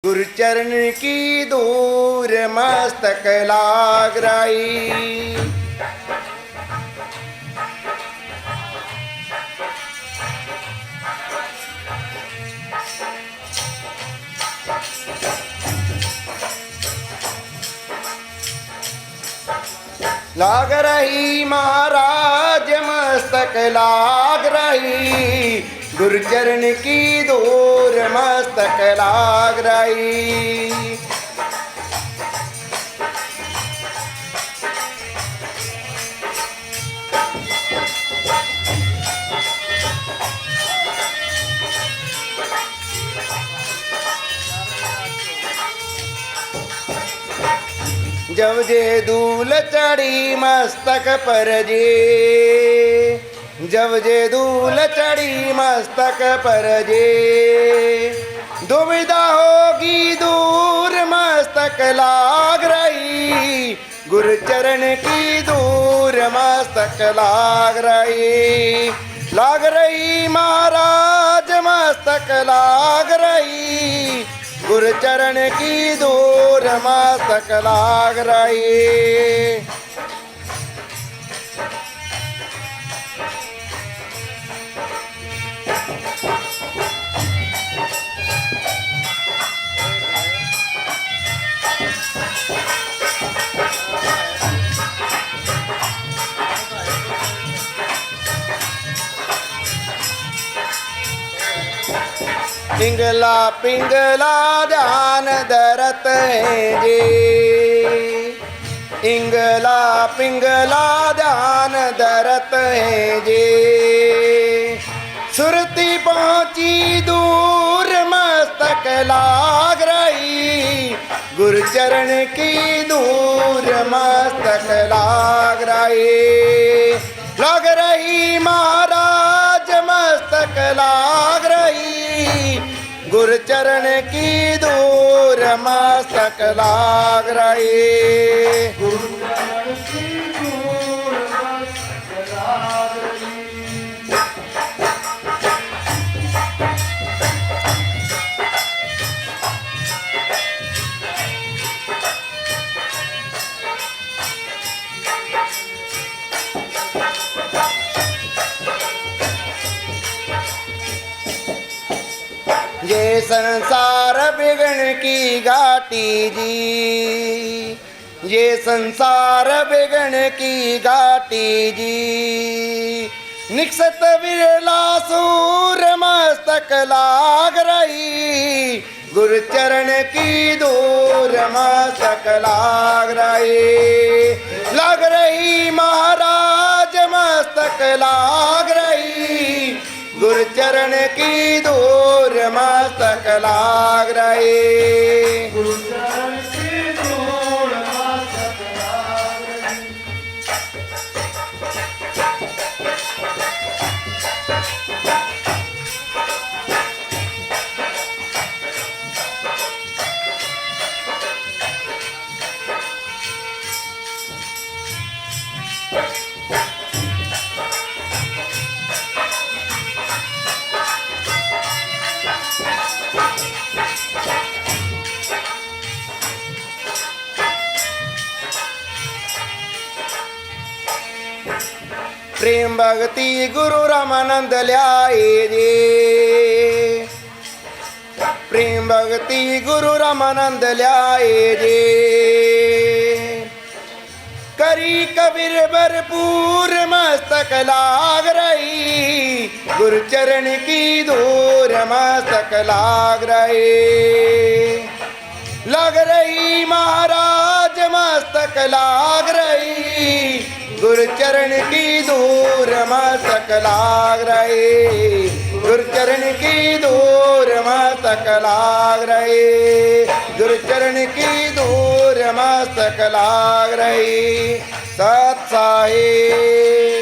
गुरुचरण की दूर मस्तक लाग रही। लाग रही महाराज मस्तक लाग रही। गुरुचरण की दूर मस्तक लाग रही। जब जे धूल चढ़ी मस्तक पर जे, जब जे धूल चढ़ी मस्तक पर जे, दुविधा होगी दूर मस्तक लाग रही। गुरुचरण की दूर मस्तक लाग रही। लाग रही महाराज मस्तक लाग रही। गुरुचरण की दूर मस्तक लाग रही। पिंगला पिंगला ध्यान धरत है जे, इंगला पिंगला ध्यान धरत है जे, सुरती पहुंची दूर मस्तक लाग रही। गुरुचरण की दूर मस्तक लाग रही। लाग रही महाराज मस्तक लाग रही। गुरुचरण की दूर मस्तक लाग रही। गुरुचरण की दूर मस्तक लाग रही। ये संसार बिगड़ की घाटी जी, ये संसार बिगड़ की घाटी जी, निकसत विरला सूर मस्तक लाग रही। गुरुचरण की दूर मस्तक लाग रही। लाग रही महाराज मस्तक लाग रही। गुरुचरण की दूर मस्तक लाग रही। गुरुचरण की दूर मस्तक लाग रही। प्रेम भक्ति गुरु रामानंद ल्याए जे, प्रेम भक्ति गुरु रामानंद ल्याए जे, करी कबीर भरपूर मस्तक लाग रही। गुरुचरण की दूर मस्तक लाग रही। लग रही महाराज मस्तक लाग रही। गुरुचरण की दूर मस्तक लाग रही। गुरुचरण की दूर मस्तक लाग रही। गुरुचरण की दूर मस्तक लाग रही। सत साहिब।